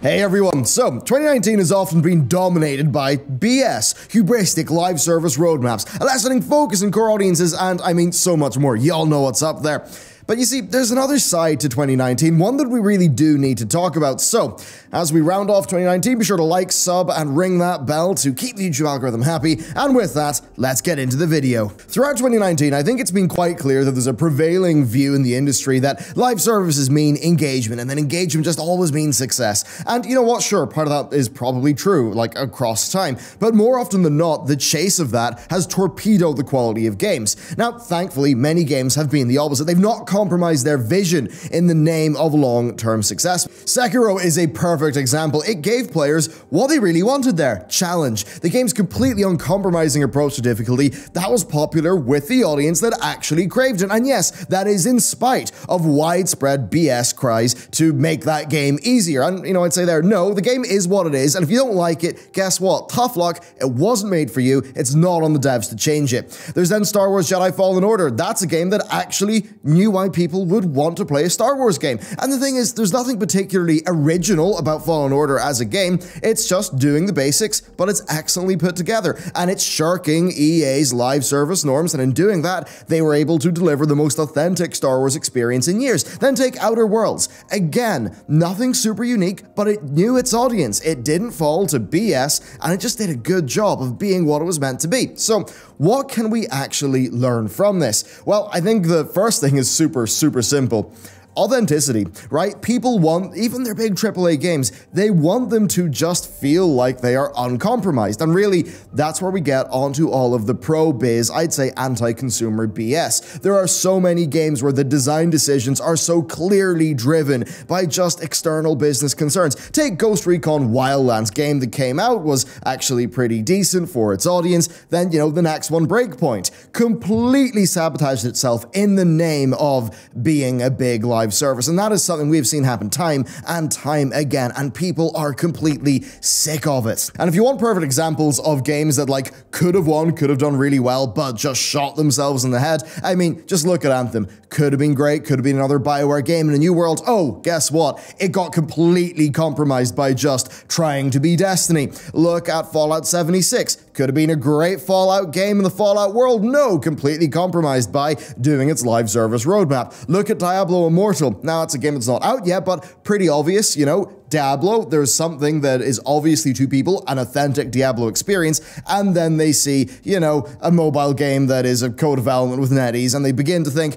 Hey everyone, so 2019 has often been dominated by BS, hubristic live service roadmaps, a lessening focus on core audiences, and I mean so much more. Y'all know what's up there. But you see, there's another side to 2019, one that we really do need to talk about. So, as we round off 2019, be sure to like, sub, and ring that bell to keep the YouTube algorithm happy. And with that, let's get into the video. Throughout 2019, I think it's been quite clear that there's a prevailing view in the industry that live services mean engagement, and then engagement just always means success. And you know what? Sure, part of that is probably true, like across time. But more often than not, the chase of that has torpedoed the quality of games. Now, thankfully, many games have been the opposite. They've not compromise their vision in the name of long-term success. Sekiro is a perfect example. It gave players what they really wanted there: challenge. The game's completely uncompromising approach to difficulty that was popular with the audience that actually craved it. And yes, that is in spite of widespread BS cries to make that game easier. And you know, I'd say there, no, the game is what it is, and if you don't like it, guess what? Tough luck, it wasn't made for you. It's not on the devs to change it. There's then Star Wars Jedi Fallen Order. That's a game that actually knew why people would want to play a Star Wars game. And the thing is, there's nothing particularly original about Fallen Order as a game. It's just doing the basics, but it's excellently put together. And it's shirking EA's live service norms, and in doing that, they were able to deliver the most authentic Star Wars experience in years. Then take Outer Worlds. Again, nothing super unique, but it knew its audience. It didn't fall to BS, and it just did a good job of being what it was meant to be. So, what can we actually learn from this? Well, I think the first thing is super simple. Authenticity, right? People want, even their big AAA games, they want them to just feel like they are uncompromised. And really, that's where we get onto all of the pro-biz, I'd say anti-consumer BS. There are so many games where the design decisions are so clearly driven by just external business concerns. Take Ghost Recon Wildlands. Game that came out was actually pretty decent for its audience. Then, you know, the next one, Breakpoint, completely sabotaged itself in the name of being a big live service, and that is something we've seen happen time and time again, and people are completely sick of it. And if you want perfect examples of games that like could have won, could have done really well, but just shot themselves in the head, I mean, just look at Anthem. Could have been great, could have been another BioWare game in a new world. Oh, guess what? It got completely compromised by just trying to be Destiny. Look at Fallout 76. Could have been a great Fallout game in the Fallout world. No, completely compromised by doing its live service roadmap. Look at Diablo Immortal. Now, it's a game that's not out yet, but pretty obvious, you know, Diablo, there's something that is obviously to people an authentic Diablo experience, and then they see, you know, a mobile game that is a co-development with NetEase, and they begin to think,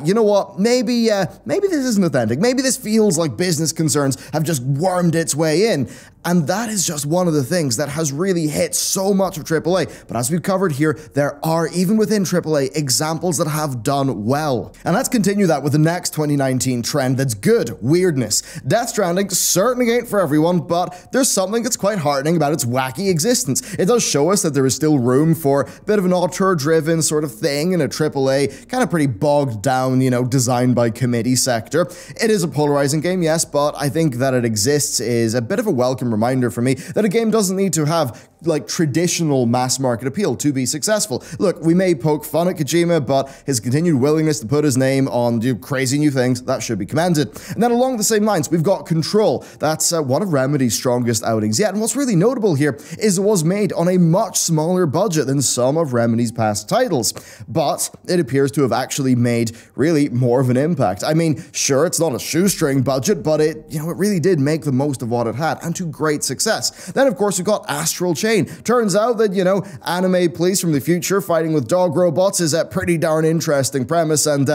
you know what, maybe this isn't authentic, maybe this feels like business concerns have just wormed its way in. And that is just one of the things that has really hit so much of AAA. But as we've covered here, there are, even within AAA, examples that have done well. And let's continue that with the next 2019 trend that's good: weirdness. Death Stranding certainly ain't for everyone, but there's something that's quite heartening about its wacky existence. It does show us that there is still room for a bit of an auteur-driven sort of thing in a AAA, kind of pretty bogged down, you know, designed by committee sector. It is a polarizing game, yes, but I think that it exists is a bit of a welcome reminder for me that a game doesn't need to have like traditional mass market appeal to be successful. Look, we may poke fun at Kojima, but his continued willingness to put his name on crazy new things, that should be commended. And then along the same lines, we've got Control. That's one of Remedy's strongest outings yet. And what's really notable here is it was made on a much smaller budget than some of Remedy's past titles, but it appears to have actually made really more of an impact. I mean, sure, it's not a shoestring budget, but it really did make the most of what it had, and to great success. Then, of course, we've got Astral Chain. Turns out that, you know, anime police from the future fighting with dog robots is a pretty darn interesting premise, and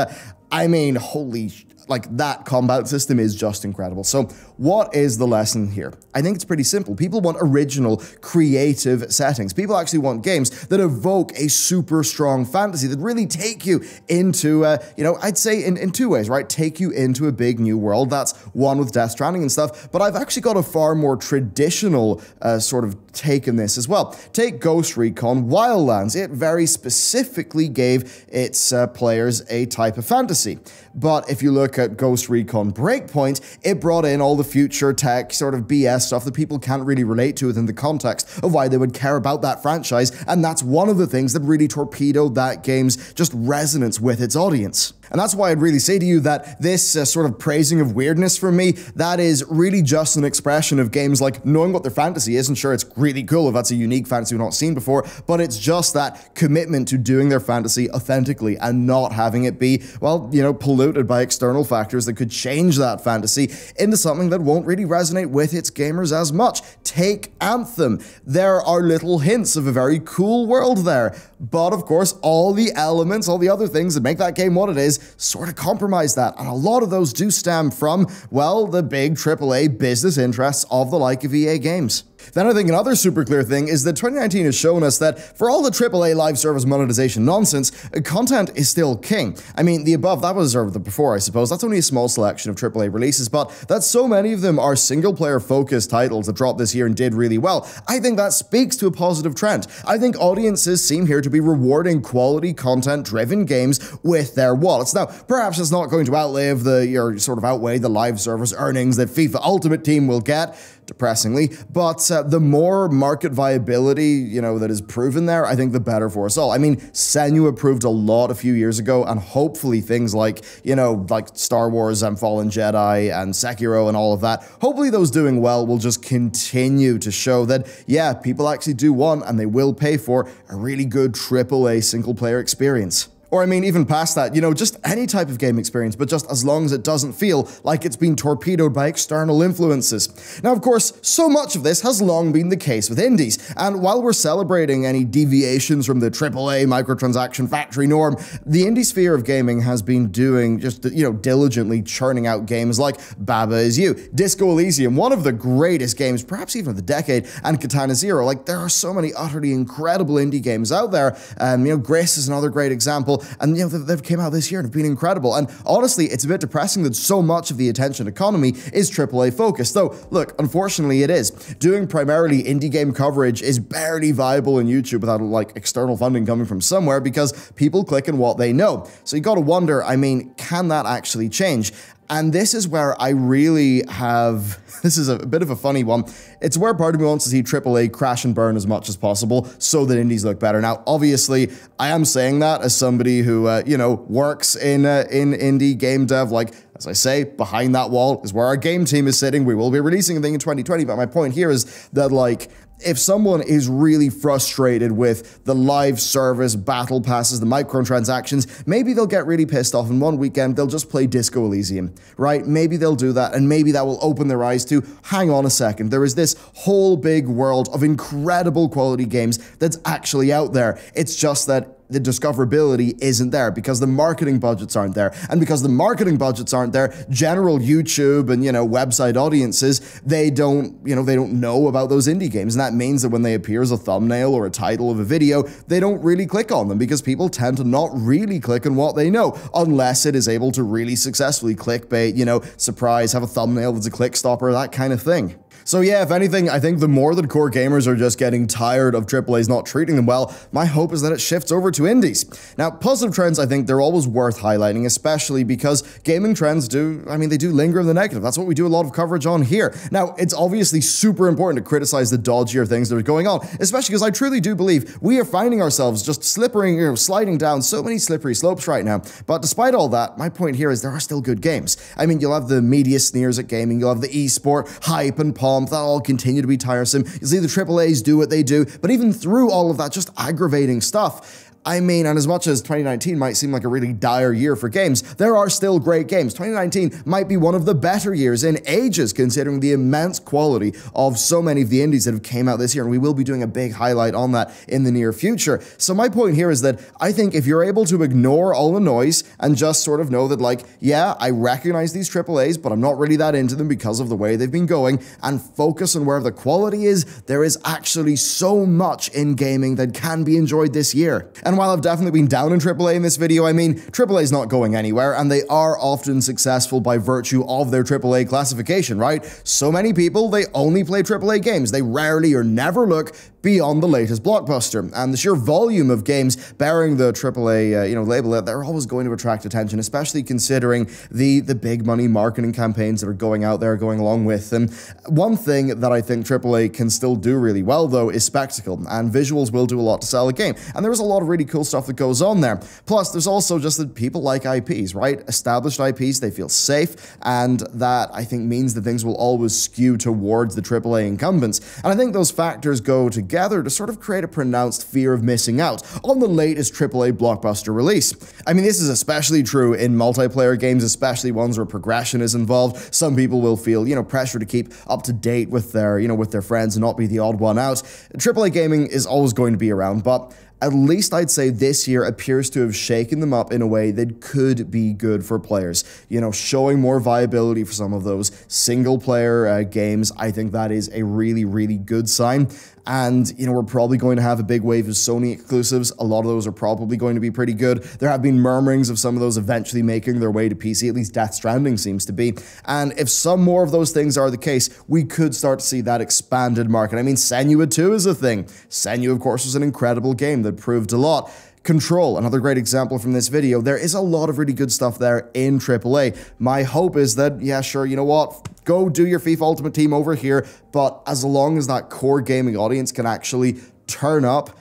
I mean, like, that combat system is just incredible. So what is the lesson here? I think it's pretty simple. People want original, creative settings. People actually want games that evoke a super strong fantasy, that really take you into, I'd say in two ways, right? Take you into a big new world. That's one with Death Stranding and stuff, but I've actually got a far more traditional sort of take in this as well. Take Ghost Recon Wildlands. It very specifically gave its players a type of fantasy. But if you look at Ghost Recon Breakpoint, it brought in all the future tech sort of BS stuff that people can't really relate to within the context of why they would care about that franchise, and that's one of the things that really torpedoed that game's just resonance with its audience. And that's why I'd really say to you that this sort of praising of weirdness from me, that is really just an expression of games like knowing what their fantasy is, and sure, it's really cool if that's a unique fantasy we've not seen before, but it's just that commitment to doing their fantasy authentically and not having it be, well, you know, polluted by external factors that could change that fantasy into something that won't really resonate with its gamers as much. Take Anthem. There are little hints of a very cool world there, but of course, all the elements, all the other things that make that game what it is, sort of compromise that, and a lot of those do stem from, well, the big AAA business interests of the like of EA games. Then I think another super clear thing is that 2019 has shown us that for all the AAA live service monetization nonsense, content is still king. I mean, the above, that was, or the before, I suppose, that's only a small selection of AAA releases, but that so many of them are single-player focused titles that dropped this year and did really well. I think that speaks to a positive trend. I think audiences seem here to be rewarding quality content-driven games with their wallets. Now, perhaps it's not going to outweigh the live service earnings that FIFA Ultimate Team will get, depressingly, but the more market viability, you know, that is proven there, I think the better for us all. I mean, Senua proved a lot a few years ago, and hopefully things like, you know, like Star Wars and Fallen Jedi and Sekiro and all of that, hopefully those doing well will just continue to show that, yeah, people actually do want and they will pay for a really good AAA single-player experience. Or I mean, even past that, you know, just any type of game experience, but just as long as it doesn't feel like it's been torpedoed by external influences. Now, of course, so much of this has long been the case with indies, and while we're celebrating any deviations from the AAA microtransaction factory norm, the indie sphere of gaming has been doing just, you know, diligently churning out games like Baba Is You, Disco Elysium, one of the greatest games, perhaps even of the decade, and Katana Zero. Like, there are so many utterly incredible indie games out there. You know, Grace is another great example. And, you know, they've came out this year and have been incredible. And honestly, it's a bit depressing that so much of the attention economy is AAA focused. Though, look, unfortunately it is. Doing primarily indie game coverage is barely viable in YouTube without, like, external funding coming from somewhere because people click on what they know. So you gotta wonder, I mean, can that actually change? And this is where I really have, this is a bit of a funny one. It's where part of me wants to see AAA crash and burn as much as possible so that indies look better. Now, obviously, I am saying that as somebody who, you know, works in indie game dev. Like, as I say, behind that wall is where our game team is sitting. We will be releasing a thing in 2020, but my point here is that, like, if someone is really frustrated with the live service, battle passes, the microtransactions, maybe they'll get really pissed off and one weekend they'll just play Disco Elysium, right? Maybe they'll do that, and maybe that will open their eyes to, hang on a second, there is this whole big world of incredible quality games that's actually out there. It's just that the discoverability isn't there because the marketing budgets aren't there. And because the marketing budgets aren't there, general YouTube and, you know, website audiences, they don't know about those indie games. And that means that when they appear as a thumbnail or a title of a video, they don't really click on them because people tend to not really click on what they know unless it is able to really successfully clickbait, you know, surprise, have a thumbnail that's a click stopper, that kind of thing. So yeah, if anything, I think the more that core gamers are just getting tired of AAAs not treating them well, my hope is that it shifts over to indies. Now, positive trends, I think they're always worth highlighting, especially because gaming trends they do linger in the negative. That's what we do a lot of coverage on here. Now, it's obviously super important to criticize the dodgier things that are going on, especially because I truly do believe we are finding ourselves just sliding down so many slippery slopes right now. But despite all that, my point here is there are still good games. I mean, you'll have the media sneers at gaming, you'll have the esport hype and pop, that'll all continue to be tiresome. You see the AAAs do what they do, but even through all of that just aggravating stuff, I mean, and as much as 2019 might seem like a really dire year for games, there are still great games. 2019 might be one of the better years in ages, considering the immense quality of so many of the indies that have came out this year, and we will be doing a big highlight on that in the near future. So my point here is that I think if you're able to ignore all the noise and just sort of know that, like, yeah, I recognize these AAAs, but I'm not really that into them because of the way they've been going, and focus on where the quality is, there is actually so much in gaming that can be enjoyed this year. And while I've definitely been down in AAA in this video, I mean, AAA is not going anywhere, and they are often successful by virtue of their AAA classification, right? So many people, they only play AAA games. They rarely or never look beyond the latest blockbuster. And the sheer volume of games bearing the AAA label, they're always going to attract attention, especially considering the big money marketing campaigns that are going out there, going along with them. One thing that I think AAA can still do really well, though, is spectacle, and visuals will do a lot to sell a game. And there's a lot of really cool stuff that goes on there. Plus, there's also just that people like IPs, right? Established IPs, they feel safe, and that, I think, means that things will always skew towards the AAA incumbents. And I think those factors go together to sort of create a pronounced fear of missing out on the latest AAA blockbuster release. I mean, this is especially true in multiplayer games, especially ones where progression is involved. Some people will feel, pressure to keep up to date with their, with their friends and not be the odd one out. AAA gaming is always going to be around, but at least I'd say this year appears to have shaken them up in a way that could be good for players. Showing more viability for some of those single-player games. I think that is a really, really good sign. And, we're probably going to have a big wave of Sony exclusives. A lot of those are probably going to be pretty good. There have been murmurings of some of those eventually making their way to PC, at least Death Stranding seems to be. And if some more of those things are the case, we could start to see that expanded market. I mean, Senua 2 is a thing. Senua, of course, was an incredible game that proved a lot. Control, another great example from this video. There is a lot of really good stuff there in AAA. My hope is that, yeah, sure, you know what? Go do your FIFA Ultimate Team over here, but as long as that core gaming audience can actually turn up,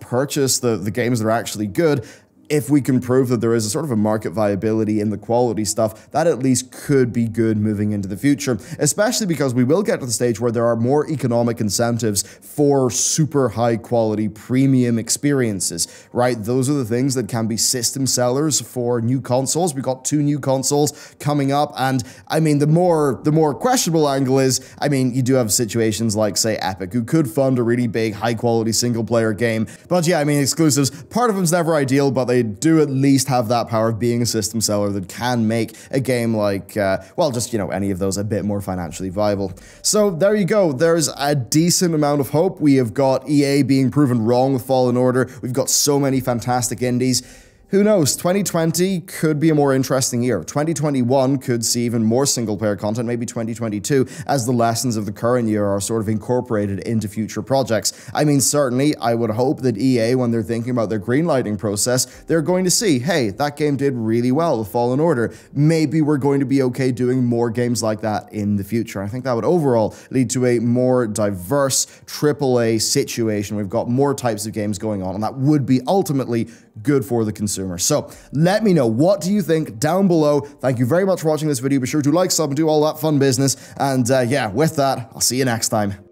purchase the games that are actually good, if we can prove that there is a sort of a market viability in the quality stuff, that at least could be good moving into the future, especially because we will get to the stage where there are more economic incentives for super high quality premium experiences, right? Those are the things that can be system sellers for new consoles. We've got 2 new consoles coming up, and I mean, the more questionable angle is, I mean, you do have situations like, say, Epic, who could fund a really big, high quality single player game, but yeah, I mean, exclusives, part of them's never ideal, but they do at least have that power of being a system seller that can make a game like, any of those a bit more financially viable. So there you go. There's a decent amount of hope. We have got EA being proven wrong with Fallen Order. We've got so many fantastic indies. Who knows, 2020 could be a more interesting year. 2021 could see even more single-player content, maybe 2022, as the lessons of the current year are sort of incorporated into future projects. I mean, certainly, I would hope that EA, when they're thinking about their greenlighting process, they're going to see, hey, that game did really well with Fallen Order. Maybe we're going to be okay doing more games like that in the future. I think that would overall lead to a more diverse AAA situation. We've got more types of games going on, and that would be ultimately good for the consumer. So let me know, what do you think down below? Thank you very much for watching this video. Be sure to like, sub, and do all that fun business. And yeah, with that, I'll see you next time.